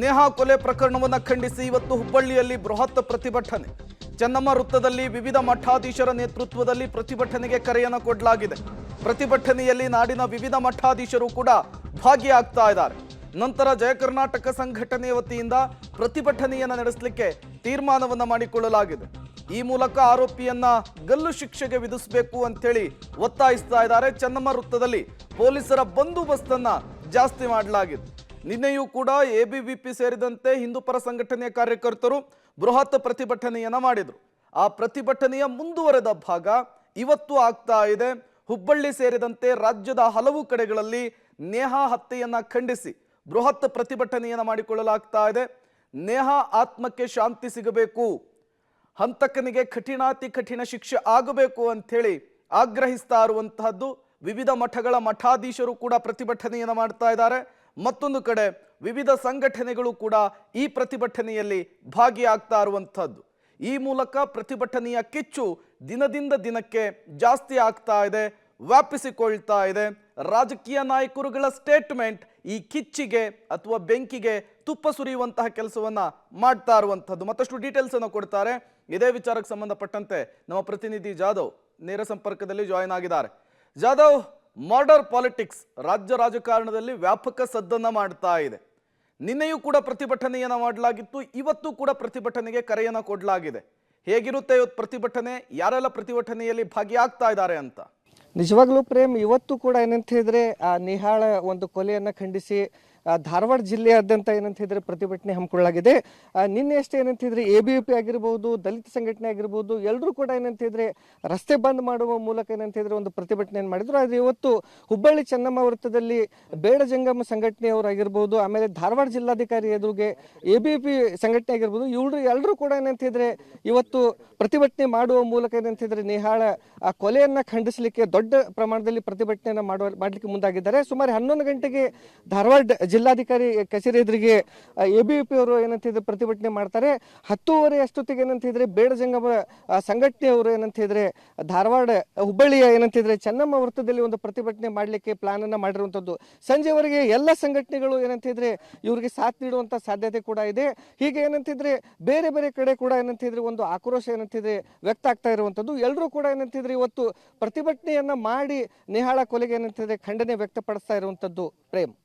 ನೇಹಾ ಕೊಲೆ ಪ್ರಕರಣವನ್ನು ಖಂಡಿಸಿ ಇವತ್ತು ಹುಬ್ಬಳ್ಳಿಯಲ್ಲಿ ಬೃಹತ್ ಪ್ರತಿಭಟನೆ. ಚೆನ್ನಮ್ಮ ವೃತ್ತದಲ್ಲಿ ವಿವಿಧ ಮಠಾಧೀಶರ ನೇತೃತ್ವದಲ್ಲಿ ಪ್ರತಿಭಟನೆಗೆ ಕರೆಯನ್ನು ಕೊಡಲಾಗಿದೆ. ಪ್ರತಿಭಟನೆಯಲ್ಲಿ ನಾಡಿನ ವಿವಿಧ ಮಠಾಧೀಶರು ಕೂಡ ಭಾಗಿಯಾಗ್ತಾ ಇದ್ದಾರೆ. ನಂತರ ಜಯ ಕರ್ನಾಟಕ ಸಂಘಟನೆಯ ವತಿಯಿಂದ ಪ್ರತಿಭಟನೆಯನ್ನು ನಡೆಸಲಿಕ್ಕೆ ತೀರ್ಮಾನವನ್ನು ಮಾಡಿಕೊಳ್ಳಲಾಗಿದೆ. ಈ ಮೂಲಕ ಆರೋಪಿಯನ್ನ ಗಲ್ಲು ಶಿಕ್ಷೆಗೆ ವಿಧಿಸಬೇಕು ಅಂತೇಳಿ ಒತ್ತಾಯಿಸ್ತಾ ಇದ್ದಾರೆ. ಚೆನ್ನಮ್ಮ ವೃತ್ತದಲ್ಲಿ ಪೊಲೀಸರ ಬಂದೋಬಸ್ತನ್ನ ಜಾಸ್ತಿ ಮಾಡಲಾಗಿದೆ. ನಿನ್ನೆಯೂ ಕೂಡ ಎಬಿವಿಪಿ ಸೇರಿದಂತೆ ಹಿಂದೂ ಪರ ಸಂಘಟನೆಯ ಕಾರ್ಯಕರ್ತರು ಬೃಹತ್ ಪ್ರತಿಭಟನೆಯನ್ನ ಮಾಡಿದರು. ಆ ಪ್ರತಿಭಟನೆಯ ಮುಂದುವರೆದ ಭಾಗ ಇವತ್ತು ಆಗ್ತಾ ಇದೆ. ಹುಬ್ಬಳ್ಳಿ ಸೇರಿದಂತೆ ರಾಜ್ಯದ ಹಲವು ಕಡೆಗಳಲ್ಲಿ ನೇಹಾ ಹತ್ಯೆಯನ್ನ ಖಂಡಿಸಿ ಬೃಹತ್ ಪ್ರತಿಭಟನೆಯನ್ನ ಮಾಡಿಕೊಳ್ಳಲಾಗ್ತಾ ಇದೆ. ನೇಹಾ ಆತ್ಮಕ್ಕೆ ಶಾಂತಿ ಸಿಗಬೇಕು, ಹಂತಕನಿಗೆ ಕಠಿಣಾತಿ ಕಠಿಣ ಶಿಕ್ಷೆ ಆಗಬೇಕು ಅಂಥೇಳಿ ಆಗ್ರಹಿಸ್ತಾ ಇರುವಂತಹದ್ದು. ವಿವಿಧ ಮಠಗಳ ಮಠಾಧೀಶರು ಕೂಡ ಪ್ರತಿಭಟನೆಯನ್ನು ಮಾಡ್ತಾ ಇದ್ದಾರೆ. ಮತ್ತೊಂದು ಕಡೆ ವಿವಿಧ ಸಂಘಟನೆಗಳು ಕೂಡ ಈ ಪ್ರತಿಭಟನೆಯಲ್ಲಿ ಭಾಗಿಯಾಗ್ತಾ ಇರುವಂತಹದ್ದು. ಈ ಮೂಲಕ ಪ್ರತಿಭಟನೆಯ ಕಿಚ್ಚು ದಿನದಿಂದ ದಿನಕ್ಕೆ ಜಾಸ್ತಿ ಆಗ್ತಾ ಇದೆ, ವ್ಯಾಪಿಸಿಕೊಳ್ತಾ ಇದೆ. ರಾಜಕೀಯ ನಾಯಕರುಗಳ ಸ್ಟೇಟ್ಮೆಂಟ್ ಈ ಕಿಚ್ಚಿಗೆ ಅಥವಾ ಬೆಂಕಿಗೆ ತುಪ್ಪ ಸುರಿಯುವಂತಹ ಕೆಲಸವನ್ನ ಮಾಡ್ತಾ ಇರುವಂತಹದ್ದು. ಮತ್ತಷ್ಟು ಡೀಟೇಲ್ಸ್ ಅನ್ನು ಕೊಡ್ತಾರೆ. ಇದೇ ವಿಚಾರಕ್ಕೆ ಸಂಬಂಧಪಟ್ಟಂತೆ ನಮ್ಮ ಪ್ರತಿನಿಧಿ ಜಾಧವ್ ನೇರ ಸಂಪರ್ಕದಲ್ಲಿ ಜಾಯಿನ್ ಆಗಿದ್ದಾರೆ. ಜಾಧವ್, ಮರ್ಡರ್ ಪಾಲಿಟಿಕ್ಸ್ ರಾಜ್ಯ ರಾಜಕಾರಣದಲ್ಲಿ ವ್ಯಾಪಕ ಸದ್ದನ್ನ ಮಾಡ್ತಾ ಇದೆ. ನಿನ್ನೆಯೂ ಕೂಡ ಪ್ರತಿಭಟನೆಯನ್ನ ಮಾಡಲಾಗಿತ್ತು, ಇವತ್ತು ಕೂಡ ಪ್ರತಿಭಟನೆಗೆ ಕರೆಯನ್ನ ಕೊಡಲಾಗಿದೆ. ಹೇಗಿರುತ್ತೆ ಇವತ್ತು ಪ್ರತಿಭಟನೆ, ಯಾರೆಲ್ಲ ಪ್ರತಿಭಟನೆಯಲ್ಲಿ ಭಾಗಿಯಾಗ್ತಾ ಇದ್ದಾರೆ ಅಂತ? ನಿಜವಾಗ್ಲೂ ಪ್ರೇಮ್, ಇವತ್ತು ಕೂಡ ಏನಂತ ಹೇಳಿದ್ರೆ ನೇಹಾಳ ಒಂದು ಕೊಲೆಯನ್ನು ಖಂಡಿಸಿ ಧಾರವಾಡ ಜಿಲ್ಲೆಯಾದ್ಯಂತ ಏನಂತ ಹೇಳಿದ್ರೆ ಪ್ರತಿಭಟನೆ ಹಮ್ಮಿಕೊಳ್ಳಲಾಗಿದೆ. ನಿನ್ನೆ ಅಷ್ಟೇ ಏನಂತ ಹೇಳಿದ್ರೆ ಎಬಿವಿಪಿ ಆಗಿರ್ಬೋದು, ದಲಿತ ಸಂಘಟನೆ ಆಗಿರ್ಬೋದು, ಎಲ್ಲರೂ ಕೂಡ ಏನಂತ ಹೇಳಿದ್ರೆ ರಸ್ತೆ ಬಂದ್ ಮಾಡುವ ಮೂಲಕ ಏನಂತ ಹೇಳಿದ್ರೆ ಒಂದು ಪ್ರತಿಭಟನೆಯನ್ನು ಮಾಡಿದ್ರು. ಆದರೆ ಇವತ್ತು ಹುಬ್ಬಳ್ಳಿ ಚೆನ್ನಮ್ಮ ವೃತ್ತದಲ್ಲಿ ಬೇಡ ಜಂಗಮ ಸಂಘಟನೆಯವರಾಗಿರ್ಬೋದು, ಆಮೇಲೆ ಧಾರವಾಡ ಜಿಲ್ಲಾಧಿಕಾರಿ ಎದುರಿಗೆ ಎಬಿವಿಪಿ ಸಂಘಟನೆ ಆಗಿರ್ಬೋದು, ಇವರು ಎಲ್ಲರೂ ಕೂಡ ಏನಂತ ಹೇಳಿದ್ರೆ ಇವತ್ತು ಪ್ರತಿಭಟನೆ ಮಾಡುವ ಮೂಲಕ ಏನಂತ ಹೇಳಿದ್ರೆ ನೇಹಾಳ ಆ ಕೊಲೆಯನ್ನ ಖಂಡಿಸಲಿಕ್ಕೆ ದೊಡ್ಡ ಪ್ರಮಾಣದಲ್ಲಿ ಪ್ರತಿಭಟನೆಯನ್ನು ಮಾಡಲಿಕ್ಕೆ ಮುಂದಾಗಿದ್ದಾರೆ. ಸುಮಾರು 11 ಗಂಟೆಗೆ ಧಾರವಾಡ ಜಿಲ್ಲಾಧಿಕಾರಿ ಕಚೇರಿ ಎದುರಿಗೆ ಎಬಿವಿಪಿ ಅವರು ಏನಂತಿದ್ರೆ ಪ್ರತಿಭಟನೆ ಮಾಡ್ತಾರೆ. 10:30 ಅಷ್ಟೊತ್ತಿಗೆ ಏನಂತಿದ್ರೆ ಬೇಡ ಜಂಗಮ ಸಂಘಟನೆಯವರು ಏನಂತಿದ್ರೆ ಧಾರವಾಡ ಹುಬ್ಬಳ್ಳಿಯ ಏನಂತಿದ್ರೆ ಚೆನ್ನಮ್ಮ ವೃತ್ತದಲ್ಲಿ ಒಂದು ಪ್ರತಿಭಟನೆ ಮಾಡಲಿಕ್ಕೆ ಪ್ಲಾನ್ ಅನ್ನ ಮಾಡಿರುವಂತದ್ದು. ಸಂಜೆವರೆಗೆ ಎಲ್ಲ ಸಂಘಟನೆಗಳು ಏನಂತಿದ್ರೆ ಇವರಿಗೆ ಸಾಥ್ ನೀಡುವಂತ ಸಾಧ್ಯತೆ ಕೂಡ ಇದೆ. ಹೀಗೆ ಏನಂತಿದ್ರೆ ಬೇರೆ ಬೇರೆ ಕಡೆ ಕೂಡ ಏನಂತಿದ್ರೆ ಒಂದು ಆಕ್ರೋಶ ಏನಂತಿದ್ರೆ ವ್ಯಕ್ತ ಆಗ್ತಾ ಇರುವಂತದ್ದು. ಎಲ್ಲರೂ ಕೂಡ ಏನಂತಿದ್ರೆ ಇವತ್ತು ಪ್ರತಿಭಟನೆಯನ್ನ ಮಾಡಿ ನೇಹಾಳ ಕೊಲೆಗೆ ಏನಂತಿದ್ರೆ ಖಂಡನೆ ವ್ಯಕ್ತಪಡಿಸ್ತಾ ಇರುವಂತದ್ದು. ಪ್ರೇಮ್.